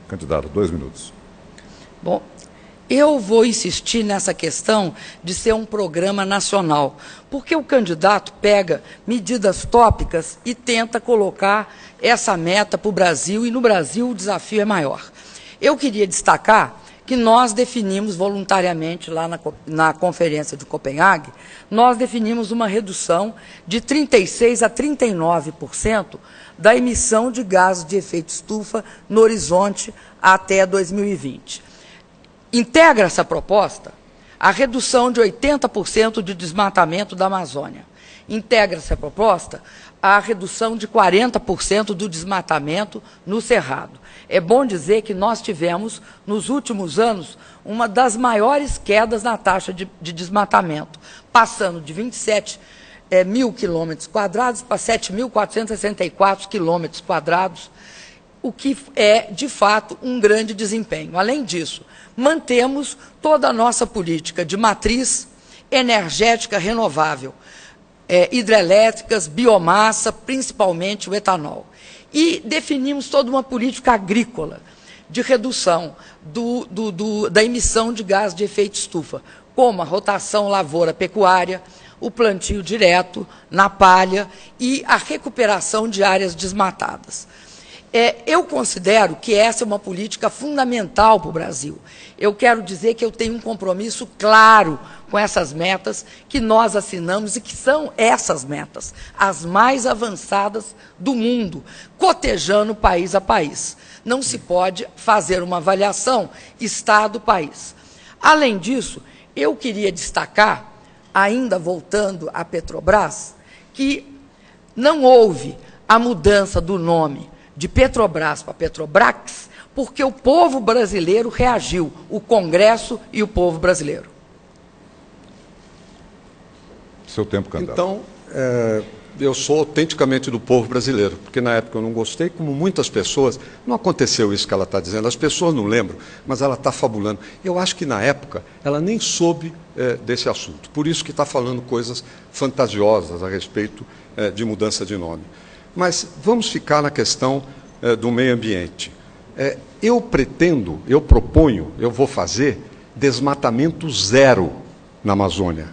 Candidato, 2 minutos. Bom, eu vou insistir nessa questão de ser um programa nacional, porque o candidato pega medidas tópicas e tenta colocar essa meta para o Brasil, e no Brasil o desafio é maior. Eu queria destacar que nós definimos voluntariamente lá na Conferência de Copenhague, nós definimos uma redução de 36% a 39% da emissão de gases de efeito estufa no horizonte até 2020. Integra essa proposta a redução de 80% de desmatamento da Amazônia. Integra essa proposta a redução de 40% do desmatamento no Cerrado. É bom dizer que nós tivemos, nos últimos anos, uma das maiores quedas na taxa de desmatamento, passando de 27 mil quilômetros quadrados para 7.464 quilômetros quadrados, o que é, de fato, um grande desempenho. Além disso, mantemos toda a nossa política de matriz energética renovável, hidrelétricas, biomassa, principalmente o etanol. E definimos toda uma política agrícola de redução da emissão de gás de efeito estufa, como a rotação lavoura-pecuária, o plantio direto na palha e a recuperação de áreas desmatadas. Eu considero que essa é uma política fundamental para o Brasil. Eu quero dizer que eu tenho um compromisso claro com essas metas que nós assinamos e que são essas metas, as mais avançadas do mundo, cotejando país a país. Não se pode fazer uma avaliação Estado-país. Além disso, eu queria destacar, ainda voltando à Petrobras, que não houve a mudança do nome de Petrobras para Petrobrax, porque o povo brasileiro reagiu, o Congresso e o povo brasileiro. Seu tempo, candidato. Então, eu sou autenticamente do povo brasileiro, porque na época eu não gostei, como muitas pessoas, não aconteceu isso que ela está dizendo, as pessoas não lembram, mas ela está fabulando. Eu acho que na época ela nem soube desse assunto, por isso que está falando coisas fantasiosas a respeito de mudança de nome. Mas vamos ficar na questão do meio ambiente. Eu proponho, eu vou fazer desmatamento zero na Amazônia.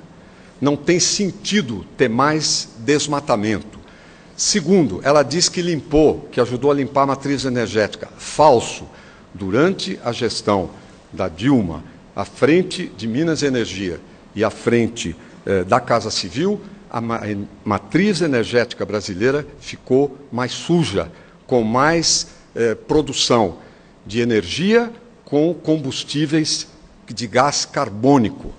Não tem sentido ter mais desmatamento. Segundo, ela diz que limpou, que ajudou a limpar a matriz energética. Falso. Durante a gestão da Dilma, à frente de Minas Energia e à frente da Casa Civil, a matriz energética brasileira ficou mais suja, com mais produção de energia com combustíveis de gás carbônico.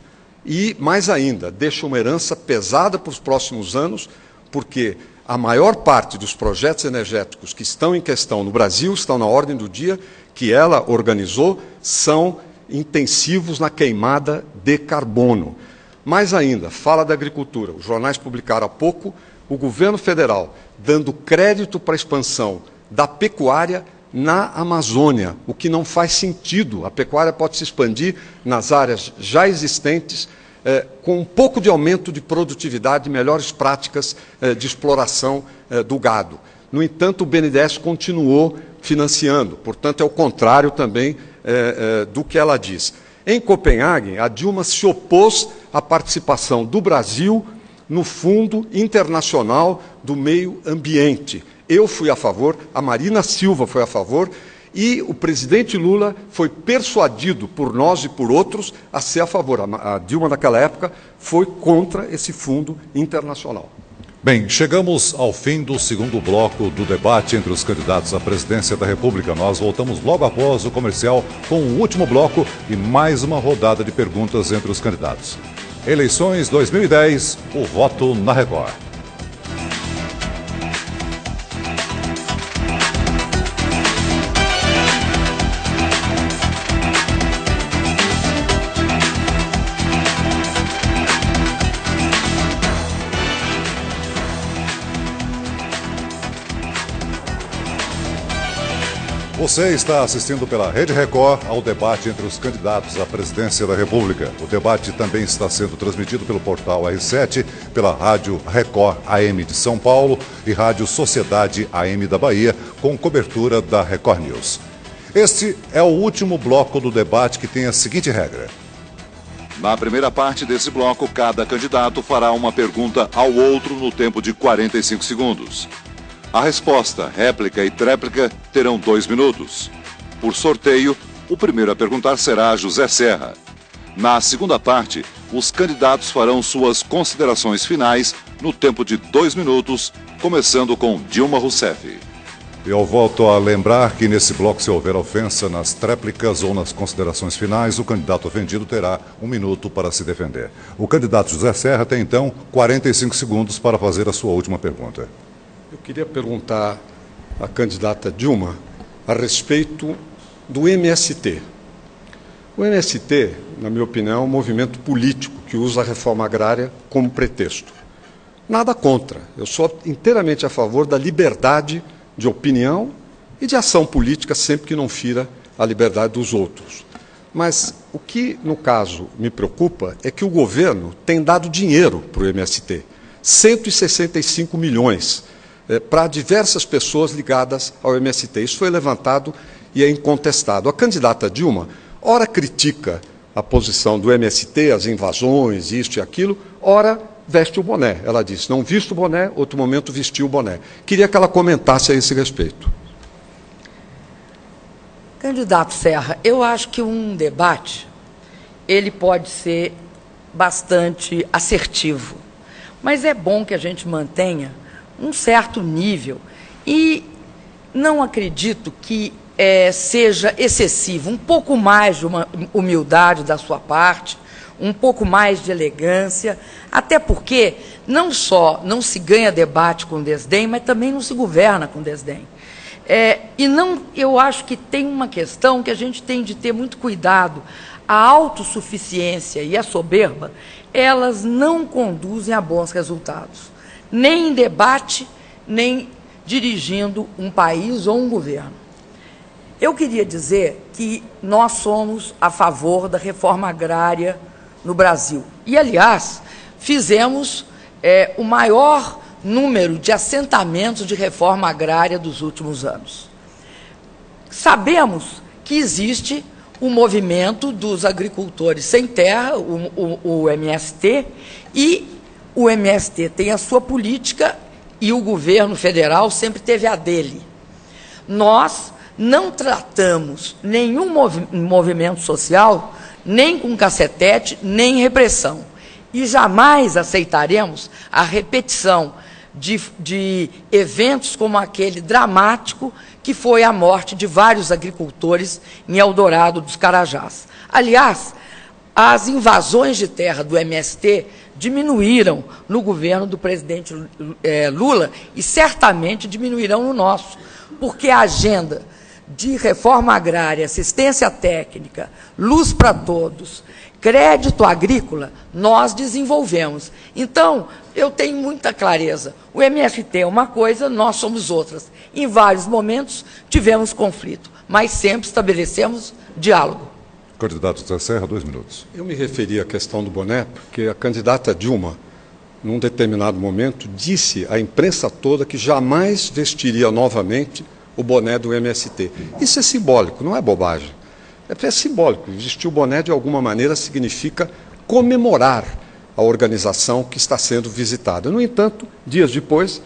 E, mais ainda, deixa uma herança pesada para os próximos anos, porque a maior parte dos projetos energéticos que estão em questão no Brasil, estão na ordem do dia, que ela organizou, são intensivos na queimada de carbono. Mais ainda, fala da agricultura. Os jornais publicaram há pouco o governo federal dando crédito para a expansão da pecuária na Amazônia, o que não faz sentido. A pecuária pode se expandir nas áreas já existentes, com um pouco de aumento de produtividade e melhores práticas de exploração do gado. No entanto, o BNDES continuou financiando, portanto, é o contrário também do que ela diz. Em Copenhague, a Dilma se opôs à participação do Brasil no Fundo Internacional do Meio Ambiente. Eu fui a favor, a Marina Silva foi a favor, e o presidente Lula foi persuadido por nós e por outros a ser a favor. A Dilma, naquela época, foi contra esse fundo internacional. Bem, chegamos ao fim do segundo bloco do debate entre os candidatos à presidência da República. Nós voltamos logo após o comercial com o último bloco e mais uma rodada de perguntas entre os candidatos. Eleições 2010, o voto na Record. Você está assistindo pela Rede Record ao debate entre os candidatos à presidência da República. O debate também está sendo transmitido pelo portal R7, pela Rádio Record AM de São Paulo e Rádio Sociedade AM da Bahia, com cobertura da Record News. Este é o último bloco do debate, que tem a seguinte regra. Na primeira parte desse bloco, cada candidato fará uma pergunta ao outro no tempo de 45 segundos. A resposta, réplica e tréplica terão 2 minutos. Por sorteio, o primeiro a perguntar será José Serra. Na segunda parte, os candidatos farão suas considerações finais no tempo de 2 minutos, começando com Dilma Rousseff. Eu volto a lembrar que nesse bloco, se houver ofensa nas tréplicas ou nas considerações finais, o candidato ofendido terá 1 minuto para se defender. O candidato José Serra tem, então, 45 segundos para fazer a sua última pergunta. Eu queria perguntar à candidata Dilma a respeito do MST. O MST, na minha opinião, é um movimento político que usa a reforma agrária como pretexto. Nada contra. Eu sou inteiramente a favor da liberdade de opinião e de ação política, sempre que não fira a liberdade dos outros. Mas o que, no caso, me preocupa é que o governo tem dado dinheiro para o MST, 165 milhões, para diversas pessoas ligadas ao MST. Isso foi levantado e é incontestado. A candidata Dilma, ora critica a posição do MST, as invasões, isto e aquilo, ora veste o boné. Ela disse, não visto o boné, outro momento vestiu o boné. Queria que ela comentasse a esse respeito. Candidato Serra, eu acho que um debate, ele pode ser bastante assertivo, mas é bom que a gente mantenha um certo nível e não acredito que seja excessivo, um pouco mais de uma humildade da sua parte, um pouco mais de elegância, até porque não só não se ganha debate com desdém, mas também não se governa com desdém. Eu acho que tem uma questão que a gente tem de ter muito cuidado. A autossuficiência e a soberba, elas não conduzem a bons resultados, nem em debate, nem dirigindo um país ou um governo. Eu queria dizer que nós somos a favor da reforma agrária no Brasil. E, aliás, fizemos o maior número de assentamentos de reforma agrária dos últimos anos. Sabemos que existe o movimento dos agricultores sem terra, o MST, e o MST tem a sua política e o governo federal sempre teve a dele. Nós não tratamos nenhum movimento social nem com cacetete, nem repressão. E jamais aceitaremos a repetição de eventos como aquele dramático que foi a morte de vários agricultores em Eldorado dos Carajás. Aliás, as invasões de terra do MST diminuíram no governo do presidente Lula e certamente diminuirão no nosso, porque a agenda de reforma agrária, assistência técnica, luz para todos, crédito agrícola, nós desenvolvemos. Então, eu tenho muita clareza. O MST é uma coisa, nós somos outras. Em vários momentos tivemos conflito, mas sempre estabelecemos diálogo. Candidato José Serra, 2 minutos. Eu me referi à questão do boné, porque a candidata Dilma, num determinado momento, disse à imprensa toda que jamais vestiria novamente o boné do MST. Isso é simbólico, não é bobagem. É simbólico. Vestir o boné, de alguma maneira, significa comemorar a organização que está sendo visitada. No entanto, dias depois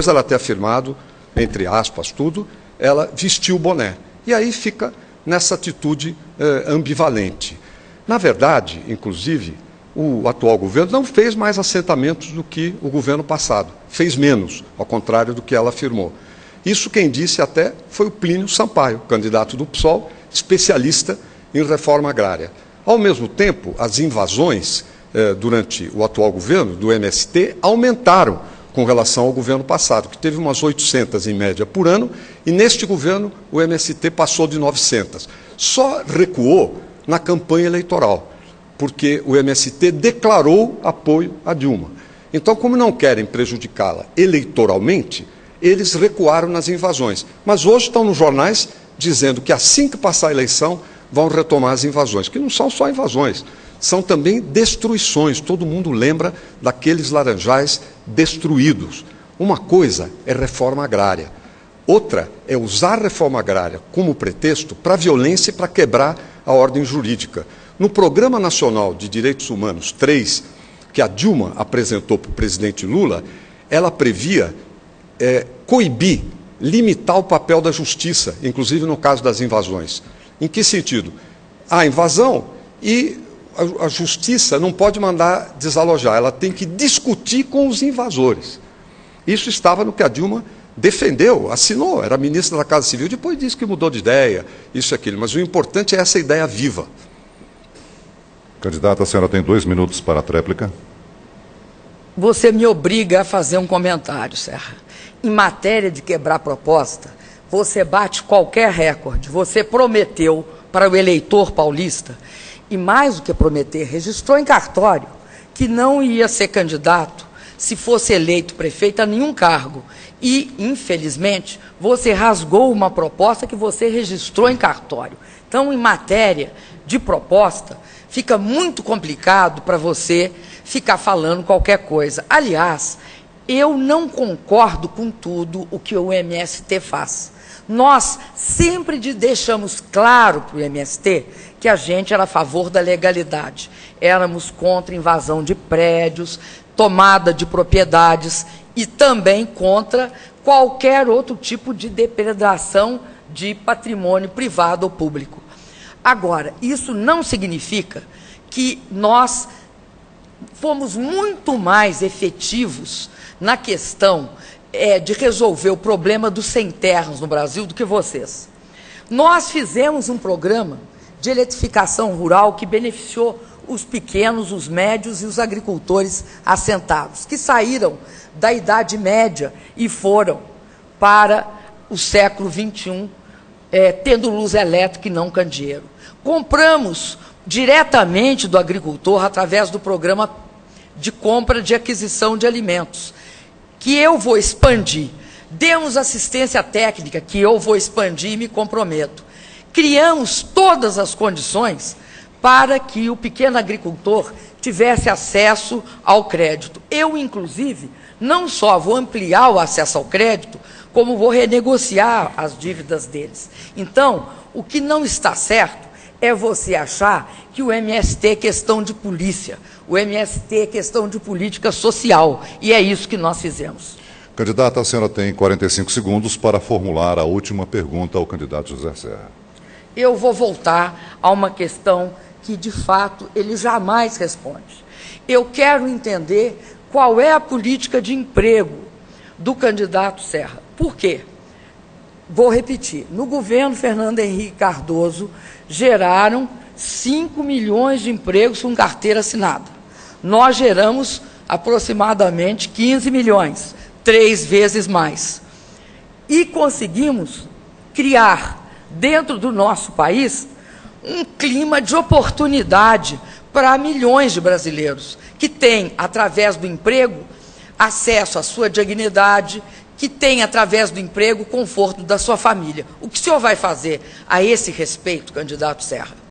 ela ter afirmado, entre aspas, tudo, ela vestiu o boné. E aí fica nessa atitude ambivalente. Na verdade, inclusive, o atual governo não fez mais assentamentos do que o governo passado. Fez menos, ao contrário do que ela afirmou. Isso quem disse até foi o Plínio Sampaio, candidato do PSOL, especialista em reforma agrária. Ao mesmo tempo, as invasões durante o atual governo, do MST, aumentaram com relação ao governo passado, que teve umas 800 em média por ano, e neste governo o MST passou de 900. Só recuou na campanha eleitoral, porque o MST declarou apoio a Dilma. Então, como não querem prejudicá-la eleitoralmente, eles recuaram nas invasões. Mas hoje estão nos jornais dizendo que assim que passar a eleição vão retomar as invasões, que não são só invasões, são também destruições. Todo mundo lembra daqueles laranjais destruídos. Uma coisa é reforma agrária, Outra é usar a reforma agrária como pretexto para a violência e para quebrar a ordem jurídica. No Programa Nacional de Direitos Humanos 3, que a Dilma apresentou para o presidente Lula, ela previa coibir, limitar o papel da justiça, inclusive no caso das invasões. Em que sentido? Há invasão e a justiça não pode mandar desalojar, ela tem que discutir com os invasores. Isso estava no que a Dilma defendeu, assinou, era ministra da Casa Civil, depois disse que mudou de ideia, isso e aquilo, mas o importante é essa ideia viva. Candidata, a senhora tem 2 minutos para a tréplica. Você me obriga a fazer um comentário, Serra. Em matéria de quebrar proposta, você bate qualquer recorde. Você prometeu para o eleitor paulista, e mais do que prometer, registrou em cartório que não ia ser candidato se fosse eleito prefeito a nenhum cargo. E, infelizmente, você rasgou uma proposta que você registrou em cartório. Então, em matéria de proposta, fica muito complicado para você ficar falando qualquer coisa. Aliás, eu não concordo com tudo o que o MST faz. Nós sempre deixamos claro para o MST que a gente era a favor da legalidade. Éramos contra invasão de prédios, tomada de propriedades e também contra qualquer outro tipo de depredação de patrimônio privado ou público. Agora, isso não significa que nós fomos muito mais efetivos na questão de resolver o problema dos sem-terras no Brasil do que vocês. Nós fizemos um programa de eletrificação rural que beneficiou os pequenos, os médios e os agricultores assentados, que saíram da Idade Média e foram para o século XXI, tendo luz elétrica e não candeeiro. Compramos diretamente do agricultor através do programa de compra de aquisição de alimentos, que eu vou expandir. Demos assistência técnica, que eu vou expandir e me comprometo. Criamos todas as condições para que o pequeno agricultor tivesse acesso ao crédito. Eu, inclusive, não só vou ampliar o acesso ao crédito, como vou renegociar as dívidas deles. Então, o que não está certo é você achar que o MST é questão de polícia, o MST é questão de política social, e é isso que nós fizemos. Candidata, a senhora tem 45 segundos para formular a última pergunta ao candidato José Serra. Eu vou voltar a uma questão que, de fato, ele jamais responde. Eu quero entender qual é a política de emprego do candidato Serra. Por quê? Vou repetir. No governo Fernando Henrique Cardoso, geraram 5 milhões de empregos com carteira assinada. Nós geramos aproximadamente 15 milhões, 3 vezes mais. E conseguimos criar, dentro do nosso país, um clima de oportunidade para milhões de brasileiros que têm, através do emprego, acesso à sua dignidade, que têm, através do emprego, o conforto da sua família. O que o senhor vai fazer a esse respeito, candidato Serra?